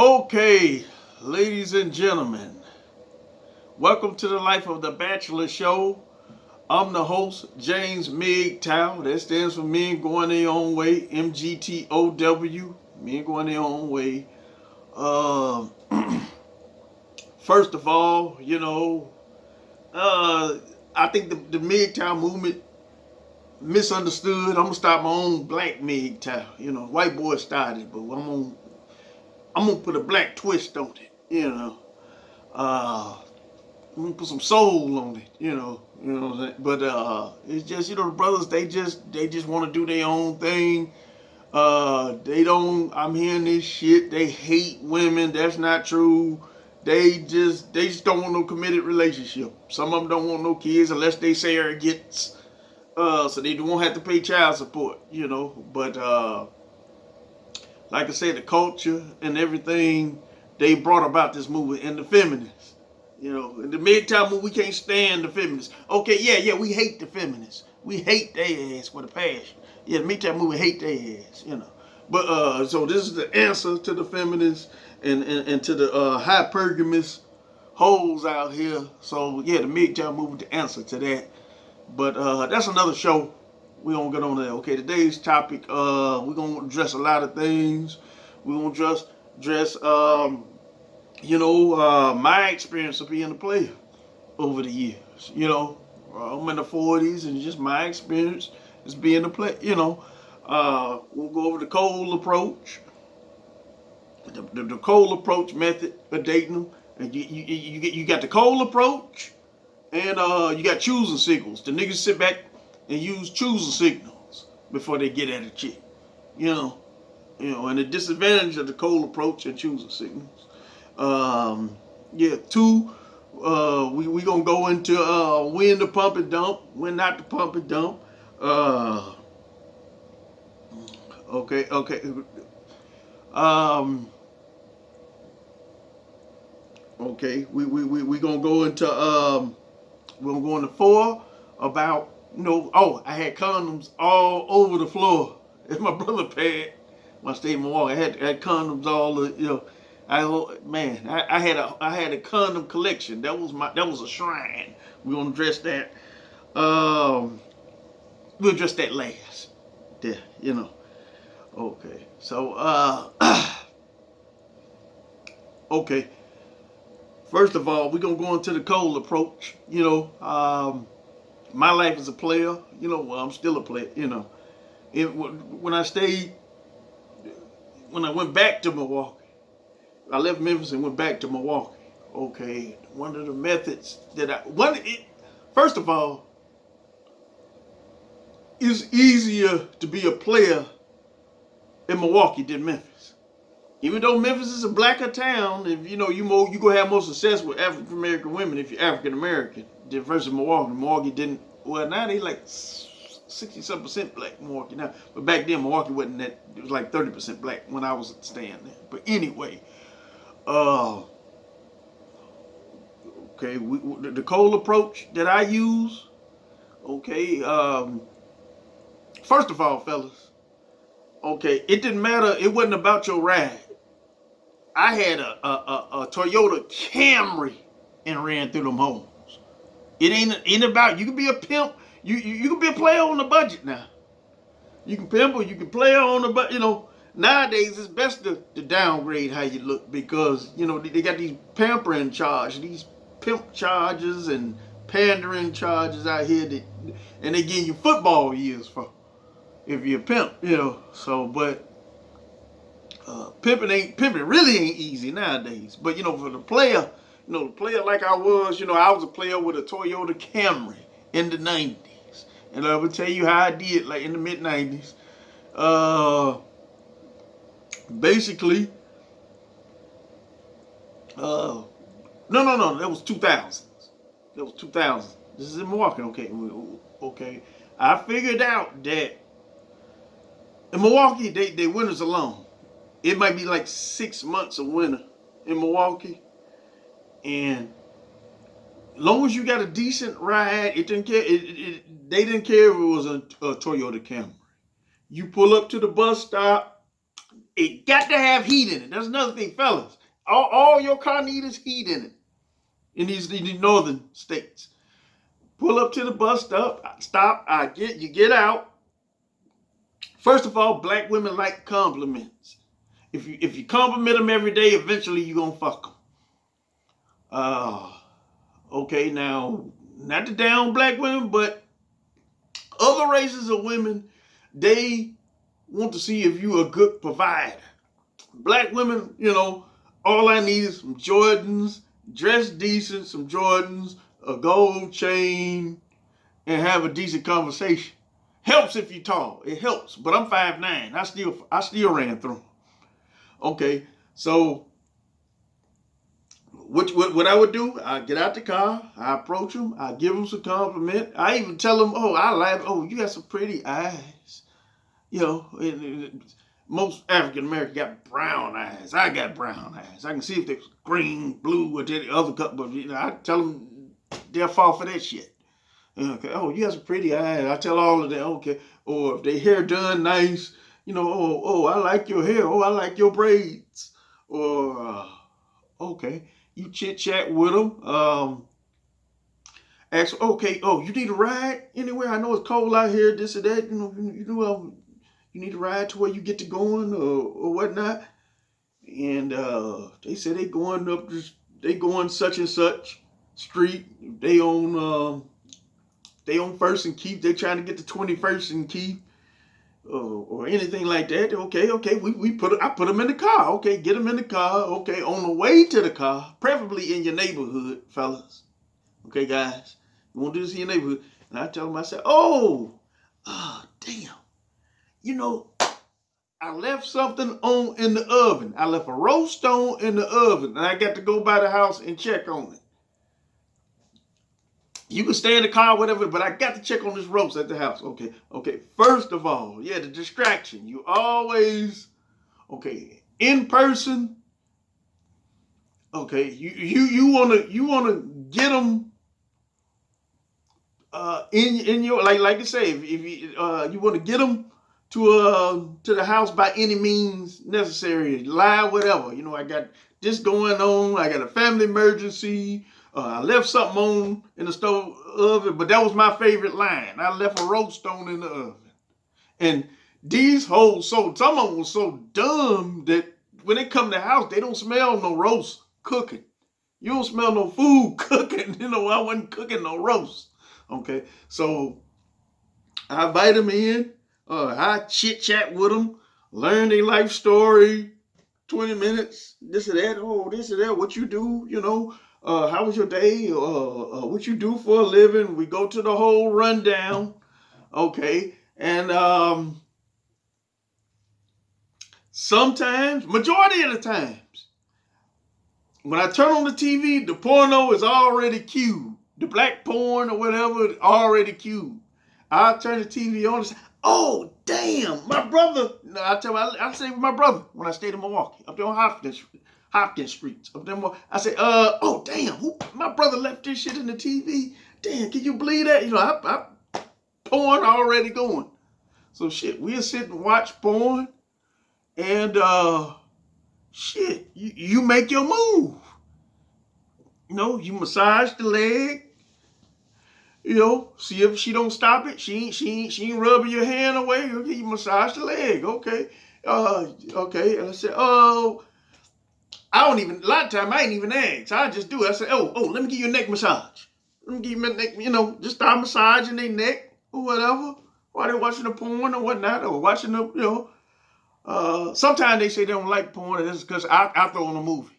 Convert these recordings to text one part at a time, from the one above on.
Okay, ladies and gentlemen, welcome to the Life of the Bachelor Show. I'm the host, James MGTOW. That stands for Men Going Their Own Way, MGTOW. Men Going Their Own Way. Uh, First of all, uh, I think the MGTOW movement misunderstood. I'm gonna start my own black MGTOW. White boy started, but I'm gonna put a black twist on it. Uh, I'm gonna put some soul on it, what I'm saying? But it's just, the brothers, they just want to do their own thing. They don't. I'm hearing this shit. They hate women. That's not true. They just don't want no committed relationship. Some of them don't want no kids unless they say surrogates. So they won't have to pay child support, But like I said, the culture and everything they brought about this movement and the feminists. In the MGTOW movement, we can't stand the feminists. Okay, yeah, we hate the feminists. We hate their ass with a passion. Yeah, the MGTOW movement hate their ass. But so this is the answer to the feminists and to the hypergamous hoes out here. So yeah, the MGTOW movement the answer to that. But that's another show. We gonna get on there. Okay, today's topic. We're gonna address a lot of things. We're gonna just address my experience of being a player over the years. I'm in the 40s, and just my experience is being a player. We'll go over the cold approach, the cold approach method of dating them. And you got the cold approach, and you got choosing signals. The niggas sit back and use choosing signals before they get at a chick. And the disadvantage of the cold approach and choosing signals. Two, we gonna go into when to pump and dump, when not to pump and dump. Okay. Okay. We gonna go into we're gonna go into 4 about I had condoms all over the floor at my brother pad when I stayed in Milwaukee. I had condoms all I had a condom collection. That was a shrine. We're gonna address that. We'll address that last. Yeah. Okay. So okay. First of all, we're gonna go into the cold approach. My life as a player. I'm still a player. When I went back to Milwaukee. I left Memphis and went back to Milwaukee. Okay, one of the methods first of all, it's easier to be a player in Milwaukee than Memphis. Even though Memphis is a blacker town, if you gonna have more success with African American women if you're African American versus Milwaukee. Milwaukee didn't. Well, now they like 60-some% black Milwaukee now, but back then Milwaukee wasn't that. It was like 30% black when I was staying there. But anyway. Okay, the cold approach that I use, okay, first of all, fellas, okay, it didn't matter, it wasn't about your ride. I had a Toyota Camry and ran through them homes. It ain't about, you can be a pimp, you can be a player on the budget now. You can pimp or you can play on the budget, Nowadays, it's best to downgrade how you look because, they got these pampering charges, these pimp charges and pandering charges out here and they give you football years for if you're a pimp, So, but pimping really ain't easy nowadays. But, for the player, the player like I was, I was a player with a Toyota Camry in the 90s. And I will tell you how I did, like in the mid 90s. Basically, no, that was 2000s. That was 2000. This is in Milwaukee, okay. I figured out that in Milwaukee, they winters alone. It might be like 6 months of winter in Milwaukee, and as long as you got a decent ride, it didn't care. They didn't care if it was a Toyota Camry. You pull up to the bus stop. It got to have heat in it. That's another thing, fellas. All your car needs is heat in it. In these northern states. Pull up to the bus stop. You get out. First of all, black women like compliments. If you compliment them every day, eventually you're gonna fuck them. Okay, now not to down black women, but other races of women, they want to see if you a good provider. Black women, all I need is some Jordans, dress decent, some Jordans, a gold chain, and have a decent conversation. Helps if you're tall. It helps. But I'm 5'9". I still ran through. Okay, so what I would do, I get out the car, I approach them, I give them some compliment. I even tell them, you got some pretty eyes. Most African Americans got brown eyes. I got brown eyes. I can see if they're green, blue, or any other color, but I tell them they'll fall for that shit. Okay, you got some pretty eyes. I tell all of them, okay. Or if their hair done nice, I like your hair. I like your braids. Or, okay, you chit chat with them. Ask, okay, you need a ride anywhere? I know it's cold out here, this or that. You need a ride to where you get to going or whatnot. And they say they going such and such street. They on First and Keith. They trying to get to 21st and Keith or anything like that. Okay. I put them in the car. Okay, get them in the car. Okay, on the way to the car, preferably in your neighborhood, fellas. Okay, guys, you want to do this in your neighborhood? And I tell them, I said, damn. I left something in the oven. I left a roast on in the oven, and I got to go by the house and check on it. You can stay in the car, whatever, but I got to check on this roast at the house. Okay. First of all, the distraction. You always, in person. Okay, you wanna get them in your like I say, if you want to get them to the house by any means necessary, lie, whatever. I got this going on. I got a family emergency. I left something on in the stove oven, but that was my favorite line. I left a roast on in the oven. And these hoes, some of them were so dumb that when they come to the house, they don't smell no roast cooking. You don't smell no food cooking. I wasn't cooking no roast. Okay, so I invite them in. I chit chat with them, learn their life story, 20 minutes, this or that, this or that, what you do, how was your day, what you do for a living. We go to the whole rundown, okay, and sometimes, majority of the times, when I turn on the TV, the porno is already cued. The black porn or whatever, already cued. I turn the TV on and say, oh, damn, my brother. No, I stayed with my brother when I stayed in Milwaukee, up there on Hopkins Street. Up there, I say, oh, damn, my brother left this shit in the TV. Damn, can you believe that? I porn already going. So shit, we'll sit and watch porn and you make your move. You massage the leg. See if she don't stop it. She ain't rubbing your hand away. Okay, you massage the leg. Okay. Okay. And I said, a lot of time I ain't even ask. I just do it. I said, let me give you a neck massage. Let me give you a neck, just start massaging their neck or whatever while they're watching the porn or whatnot, or watching the, sometimes they say they don't like porn, and it's because I throw on a movie.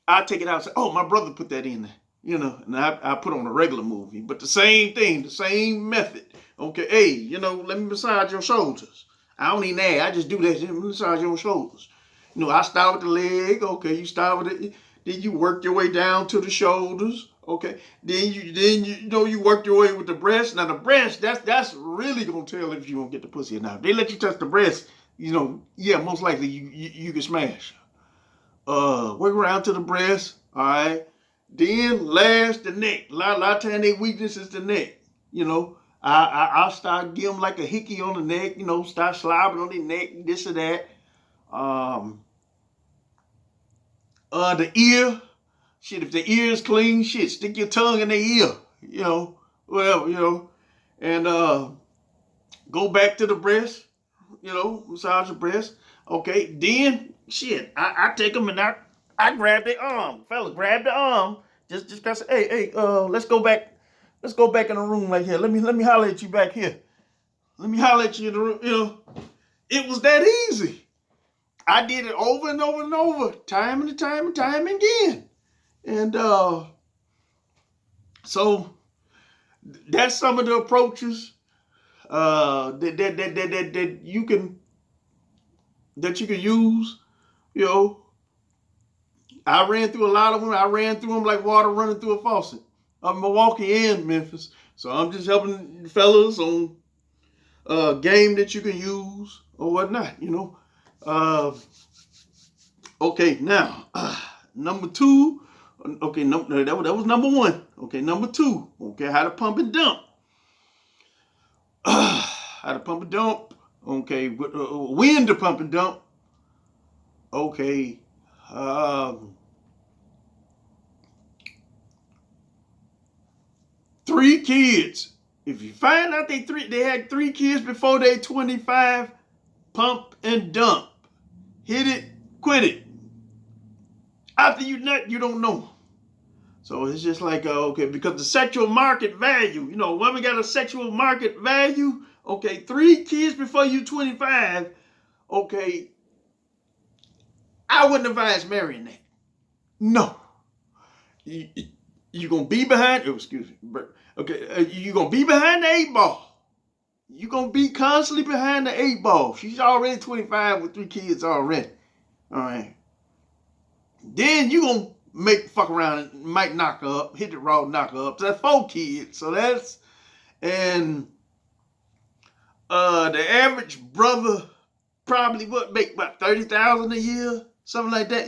I take it out and say, my brother put that in there. And I put on a regular movie, but the same thing, the same method. Okay, hey, let me massage your shoulders. I don't even add, I just do that. Let me massage your shoulders. I start with the leg. Okay, you start with it. Then you work your way down to the shoulders. Okay, then you work your way with the breast. Now the breast, that's really gonna tell if you gonna get the pussy or not. If they let you touch the breast, most likely you can smash. Work around to the breast. All right. Then last, the neck. A lot of time their weakness is the neck. I'll start giving them like a hickey on the neck, start slobbing on their neck, this or that. The ear. Shit, if the ear is clean, shit, stick your tongue in the ear. Whatever. And go back to the breast. Massage the breast. Okay, then shit, I take them and I grab the arm, fella, grab the arm. Just gotta say, hey, let's go back. Let's go back in the room right here. Let me holler at you back here. Let me holler at you in the room. It was that easy. I did it over and over and over, time and time and time again. And so that's some of the approaches that you can use. I ran through a lot of them. I ran through them like water running through a faucet. I'm Milwaukee and Memphis, so I'm just helping fellas on game that you can use or whatnot. Okay, now number two. Okay, no, that was number one. Okay, number two. Okay, how to pump and dump. How to pump and dump. Okay, when to pump and dump. Okay, 3 kids. If you find out they had 3 kids before they 25, pump and dump. Hit it, quit it. After you nut, you don't know. So it's just like, okay, because the sexual market value, women got a sexual market value. Okay, 3 kids before you 25. Okay, I wouldn't advise marrying that. No. You're going to be behind, excuse me. Okay, you're going to be behind the 8 ball. You're going to be constantly behind the 8 ball. She's already 25 with 3 kids already. All right. Then you're going to fuck around and might knock her up, hit the raw, knock her up. So that's 4 kids. So that's, and the average brother probably make about $30,000 a year, something like that.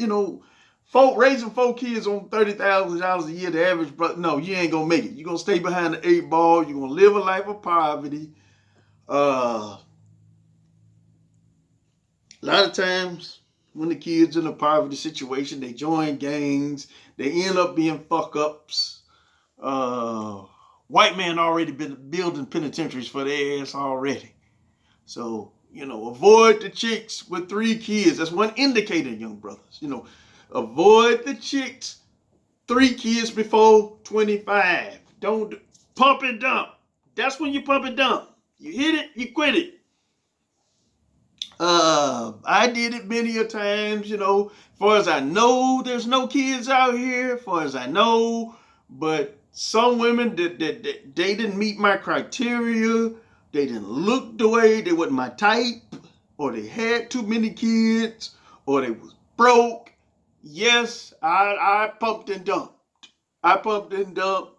Raising 4 kids on $30,000 a year, the average brother, no, you ain't gonna make it. You're gonna stay behind the 8 ball. You're gonna live a life of poverty. A lot of times when the kids in a poverty situation, they join gangs, they end up being fuck ups. White man already been building penitentiaries for their ass already. So, avoid the chicks with 3 kids. That's one indicator, young brothers. Avoid the chicks 3 kids before 25. Don't pump and dump. That's when you pump and dump. You hit it, you quit it. I did it many a times, far as I know, there's no kids out here, far as I know, but some women that they didn't meet my criteria, they didn't look the way, they wasn't my type, or they had too many kids, or they was broke. Yes, I pumped and dumped. I pumped and dumped.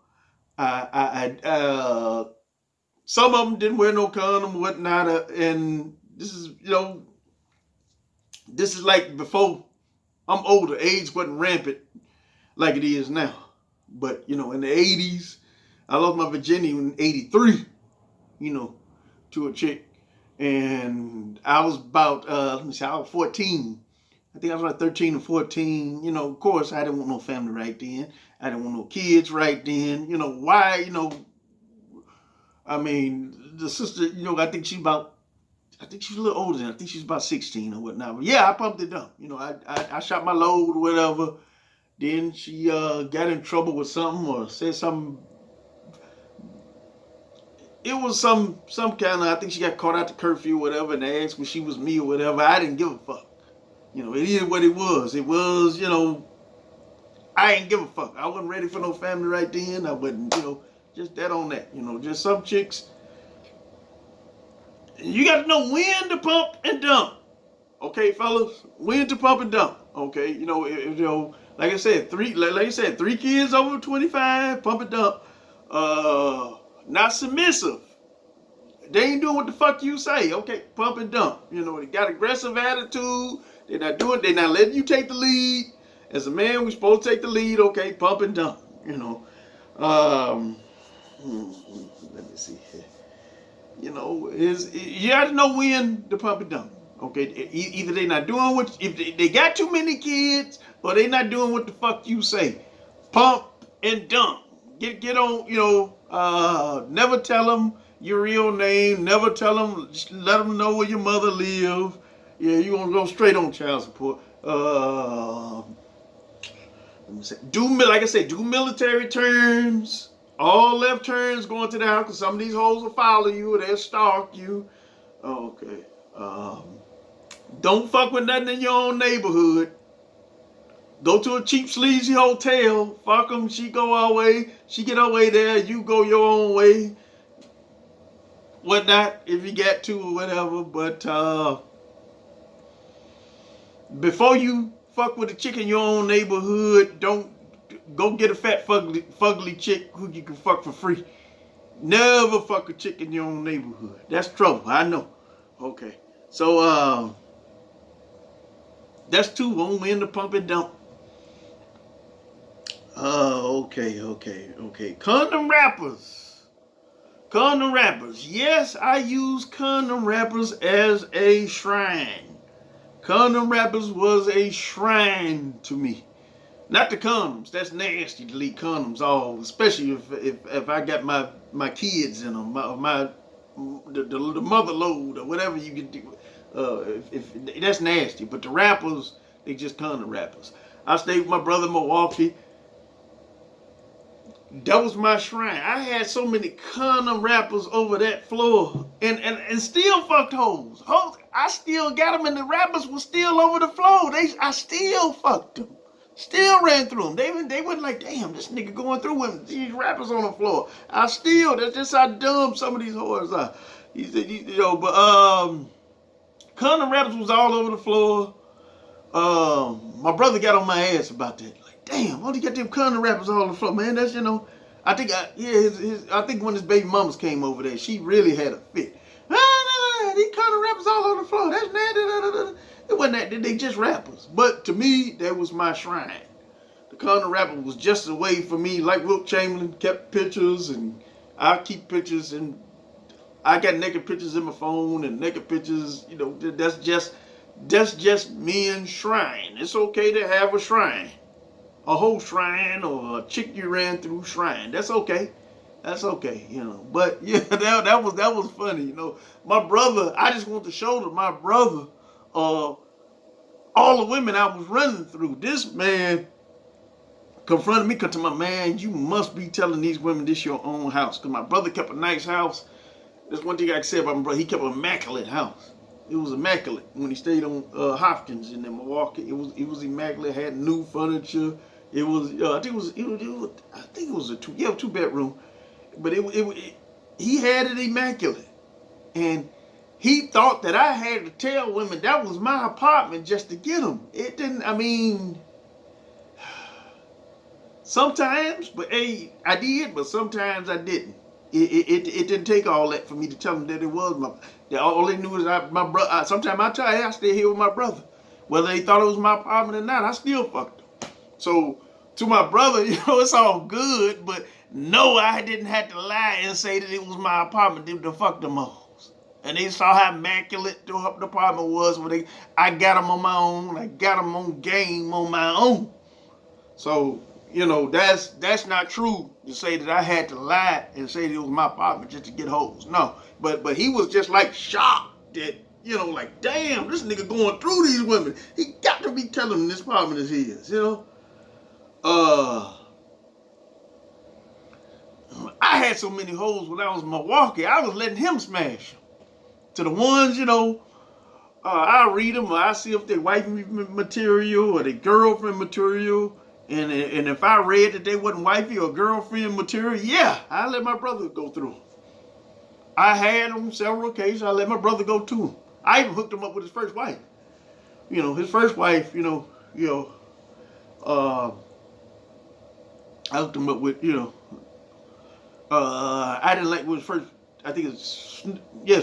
Some of them didn't wear no condom, whatnot, and this is, this is like before I'm older. AIDS wasn't rampant like it is now. But, in the 80s, I lost my virginity in 83, to a chick. And I was about, I was 14. I think I was like 13 or 14. Of course, I didn't want no family right then. I didn't want no kids right then. Why, I mean, the sister, I think she's a little older than, I think she's about 16 or whatnot. But yeah, I pumped it up. I shot my load or whatever. Then she got in trouble with something or said something. It was some kind of, I think she got caught out the curfew or whatever, and they asked me if she was me or whatever. I didn't give a fuck. It is what it was. It was, I ain't give a fuck. I wasn't ready for no family right then. I wasn't, just that on that. Just some chicks. You got to know when to pump and dump. Okay, fellas, when to pump and dump. Okay, like I said, 3 kids over 25, pump and dump. Not submissive. They ain't doing what the fuck you say. Okay, pump and dump. They got aggressive attitude. They're not letting you take the lead. As a man, we're supposed to take the lead. Okay, pump and dump. Let me see here. You got to know when to pump and dump. Okay, either they not doing what, if they got too many kids, or they not doing what the fuck you say. Pump and dump. Get on, never tell them your real name. Never tell them, just let them know where your mother live. Yeah, you gonna go straight on child support. Let me say, like I said, do military turns. All left turns going to the house, because some of these hoes will follow you or they'll stalk you. Okay. Don't fuck with nothing in your own neighborhood. Go to a cheap sleazy hotel. Fuck them. She go our way. She get her way there. You go your own way. Whatnot, if you got to or whatever. But before you fuck with a chick in your own neighborhood, don't go get a fat fugly chick who you can fuck for free. Never fuck a chick in your own neighborhood. That's trouble. I know. Okay. So that's two on when to pump and dump. Okay. Condom wrappers. Condom wrappers. Yes, I use condom wrappers as a shrine. Condom wrappers was a shrine to me. Not the condoms. That's nasty to leave condoms all, especially if I got my kids in them, the mother load or whatever you can do. If that's nasty. But the wrappers, they just condom wrappers. I stayed with my brother in Milwaukee. That was my shrine. I had so many condom wrappers over that floor, and still fucked hoes. I still got them, and the wrappers were still over the floor. I still fucked them. Still ran through them. They went like, damn, this nigga going through with these rappers on the floor. That's just how dumb some of these whores are. He said, condom wrappers was all over the floor. My brother got on my ass about that. Like, damn, why do you got them condom wrappers all over the floor, man? That's, I think, I think when his baby mamas came over there, she really had a fit. These condom wrappers all over the floor. That's nasty. It wasn't that, they just rappers. But to me, that was my shrine. The condom wrapper was just a way for me, like Wilt Chamberlain kept pictures, and I keep pictures, and I got naked pictures in my phone, and naked pictures, that's just men's shrine. It's okay to have a shrine. A whole shrine or a chick you ran through shrine. That's okay. That's okay, But yeah, that was funny, My brother, I just want to show to my brother all the women I was running through. This man confronted me because to my man, you must be telling these women this your own house. Because my brother kept a nice house. That's one thing I can say about my brother. He kept an immaculate house. It was immaculate when he stayed on Hopkins in Milwaukee. It was immaculate. Had new furniture. It was I think it was a two bedroom, but he had it immaculate, and he thought that I had to tell women that was my apartment just to get them. It didn't. I mean, sometimes, but I did, but sometimes I didn't. It didn't take all that for me to tell them that it was my. All they knew is my brother. Sometimes I tell you I stay here with my brother, whether they thought it was my apartment or not. I still fucked them. So to my brother, it's all good, but no, I didn't have to lie and say that it was my apartment to fuck them all. And they saw how immaculate the apartment was. I got them on my own. I got them on game on my own. So, that's not true to say that I had to lie and say that it was my apartment just to get hoes. No. But he was just like shocked that, like, damn, this nigga going through these women. He got to be telling them this apartment is his, I had so many hoes when I was in Milwaukee, I was letting him smash them. To the ones, I'll read them, or I see if they wife material or they girlfriend material. And if I read that they wasn't wifey or girlfriend material, yeah, I let my brother go through them. I had them several occasions. I let my brother go to them. I even hooked him up with his first wife. His first wife, I hooked him up with, I didn't like with his first. I think his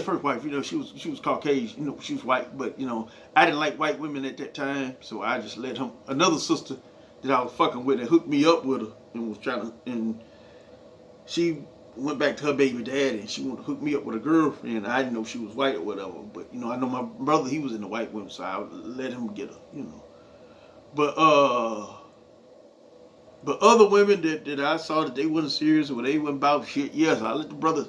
first wife. She was Caucasian. She was white, but I didn't like white women at that time, so I just let him. Another sister that I was fucking with and hooked me up with her and was trying to, and she went back to her baby daddy, and she wanted to hook me up with a girlfriend. I didn't know she was white or whatever, but I know my brother, he was in the white women, so I would let him get her. But other women that I saw that they wasn't serious or they wasn't about shit, yes, I let the brother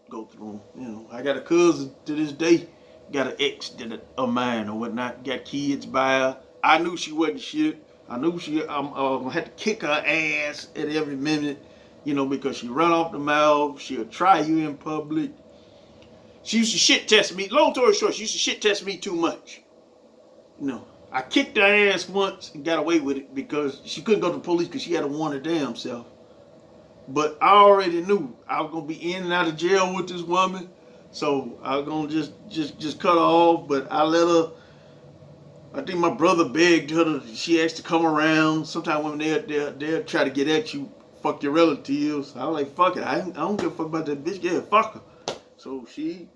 go through them. I got a cousin to this day, got an ex of mine or whatnot, got kids by her. I knew she wasn't shit. I knew she had to kick her ass at every minute, because she run off the mouth. She'll try you in public. She used to shit test me. Long story short, she used to shit test me too much. I kicked her ass once and got away with it because she couldn't go to the police because she had to warn her damn self. But I already knew I was gonna be in and out of jail with this woman, so I was gonna just cut her off. But I let her. I think my brother begged her to. She asked to come around. Sometimes women they'll try to get at you, fuck your relatives. I was like, fuck it. I don't give a fuck about that bitch. Yeah, fuck her. So she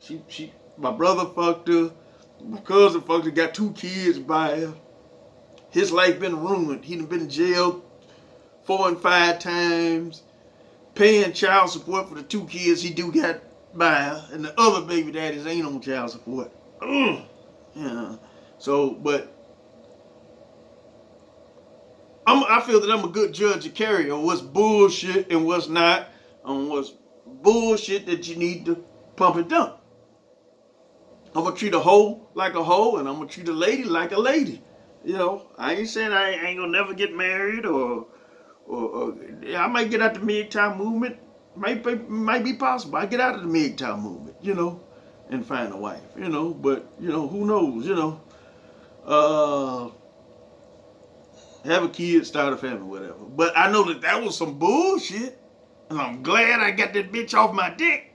my brother fucked her. My cousin fucked her. Got 2 kids by her. His life been ruined. He done been in jail 4 and 5 times. Paying child support for the 2 kids he do got by her, and the other baby daddies ain't on child support. Yeah. So, but I feel that I'm a good judge of character on what's bullshit and what's not, on what's bullshit that you need to pump and dump. I'm gonna treat a hoe like a hoe, and I'm gonna treat a lady like a lady. I ain't saying I ain't gonna never get married or I might get out the MGTOW movement. Might be possible. I get out of the MGTOW movement, and find a wife, But who knows, have a kid, start a family, whatever. But I know that was some bullshit, and I'm glad I got that bitch off my dick.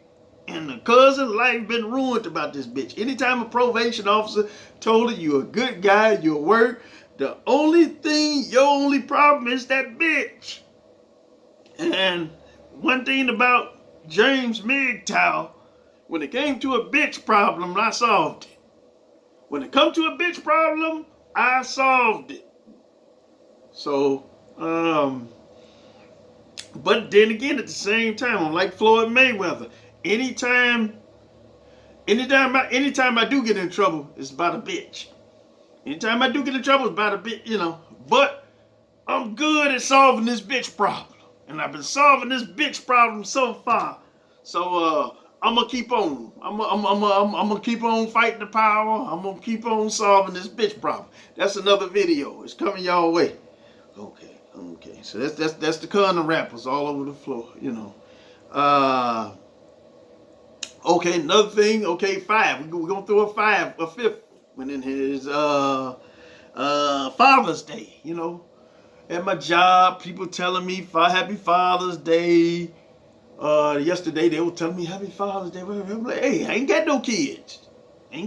And the cousin life been ruined about this bitch. Anytime a probation officer told her you're a good guy, you'll work. The only thing, your only problem is that bitch. And one thing about James MGTOW, when it came to a bitch problem, I solved it. When it come to a bitch problem, I solved it. So, but then again, at the same time, I'm like Floyd Mayweather. Anytime I do get in trouble, it's about a bitch. Anytime I do get in trouble, it's about a bitch, But I'm good at solving this bitch problem. And I've been solving this bitch problem so far. So I'm gonna keep on. I'm gonna keep on fighting the power. I'm gonna keep on solving this bitch problem. That's another video. It's coming y'all way. Okay. So that's the Condom rappers all over the floor, Okay, another thing. Okay, 5. We're gonna throw a fifth one in here is Father's Day. At my job, people telling me Happy Father's Day. Yesterday they were telling me Happy Father's Day. I'm like, hey, I ain't got no kids. Nothing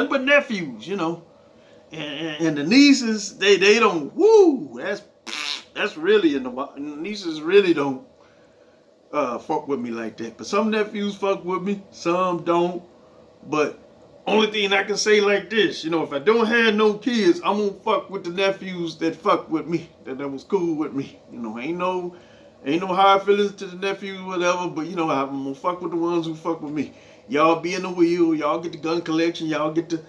but nephews, And the nieces, they don't. Woo, that's really in the nieces really don't fuck with me like that. But some nephews fuck with me, some don't. But only thing I can say like this, if I don't have no kids, I'm gonna fuck with the nephews that fuck with me, that was cool with me. Ain't no hard feelings to the nephews, whatever. But I'm gonna fuck with the ones who fuck with me. Y'all be in the wheel, y'all get the gun collection, y'all get the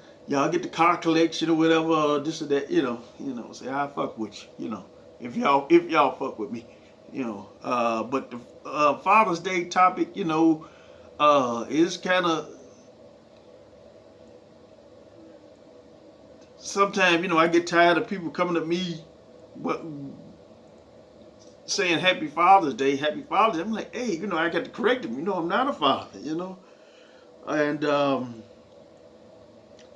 car collection or whatever, this or that. Say I fuck with you. If y'all fuck with me, But the Father's Day topic, is kind of. Sometimes, I get tired of people coming to me saying Happy Father's Day, Happy Father's Day. I'm like, hey, I got to correct them. I'm not a father, And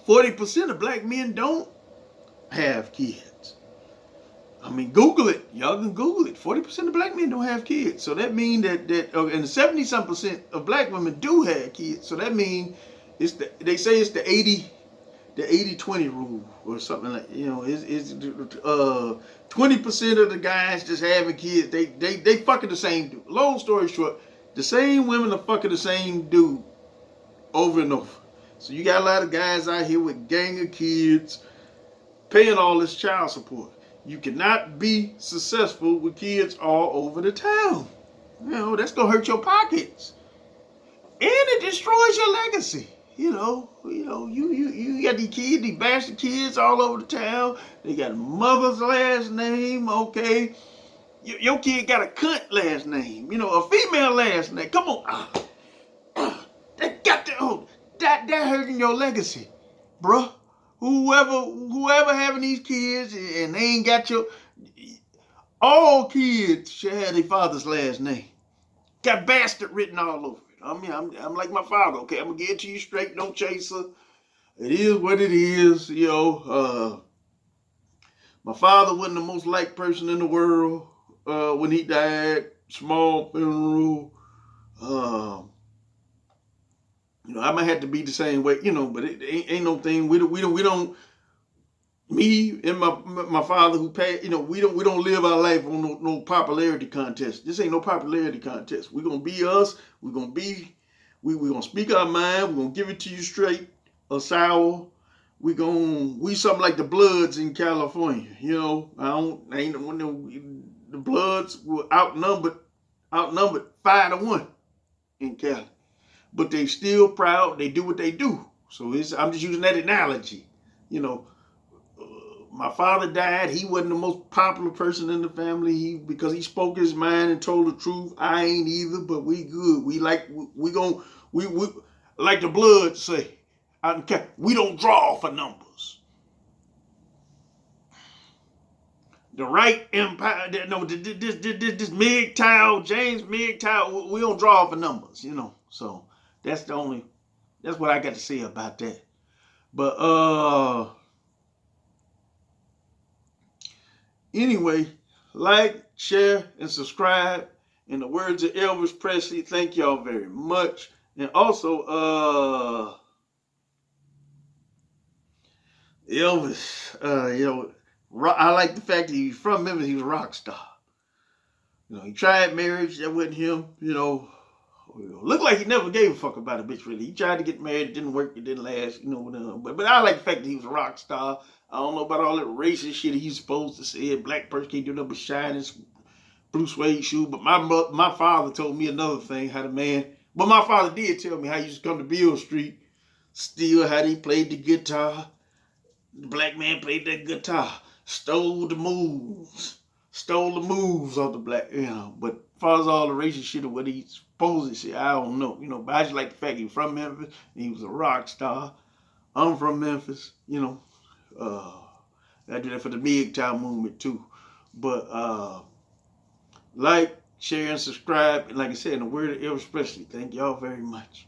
40% of black men don't have kids. I mean, Google it. Y'all can Google it. 40% of black men don't have kids. So that means that and 70-some% of black women do have kids. So that means they say it's the 80-20 rule or something like, it's 20% of the guys just having kids, they fucking the same dude. Long story short, the same women are fucking the same dude over and over. So you got a lot of guys out here with gang of kids paying all this child support. You cannot be successful with kids all over the town. That's gonna hurt your pockets, and it destroys your legacy. You got these kids, these bastard kids all over the town. They got mother's last name, okay? Your kid got a cunt last name, a female last name. Come on, that got to, that hurting your legacy, bruh. Whoever having these kids and they ain't got your, all kids should have their father's last name. Got bastard written all over it. I mean, I'm like my father. Okay, I'm gonna get it to you straight. No chaser. It is what it is. My father wasn't the most liked person in the world when he died. Small funeral. I might have to be the same way. But it ain't no thing. We don't. Me and my father who passed. We don't live our life on no popularity contest. This ain't no popularity contest. We're gonna be us. We're gonna speak our mind. We're gonna give it to you straight or sour. We something like the Bloods in California. The Bloods were outnumbered 5-1 in Cali, but they still proud. They do what they do. So I'm just using that analogy. My father died. He wasn't the most popular person in the family. Because he spoke his mind and told the truth. I ain't either, but we good. We like the Bloods say. We don't draw for numbers. The right empire, this MGTOW, James MGTOW, we don't draw for numbers, So that's what I got to say about that. But anyway, like, share, and subscribe. In the words of Elvis Presley, thank y'all very much. And also, Elvis, I like the fact that he's from Memphis. He was a rock star. He tried marriage. That wasn't him. Looked like he never gave a fuck about a bitch, really. He tried to get married. It didn't work. It didn't last. But I like the fact that he was a rock star. I don't know about all that racist shit he's supposed to say. A black person can't do nothing but shine his blue suede shoe. But my father told me another thing. But my father did tell me how he used to come to Beale Street, still how he played the guitar. The black man played that guitar, stole the moves of the black, But as far as all the racist shit or what he supposed to say, I don't know, But I just like the fact he was from Memphis and he was a rock star. I'm from Memphis, I do that for the MGTOW movement too. But like, share, and subscribe. And like I said, in the word of Elvis Presley, thank y'all very much.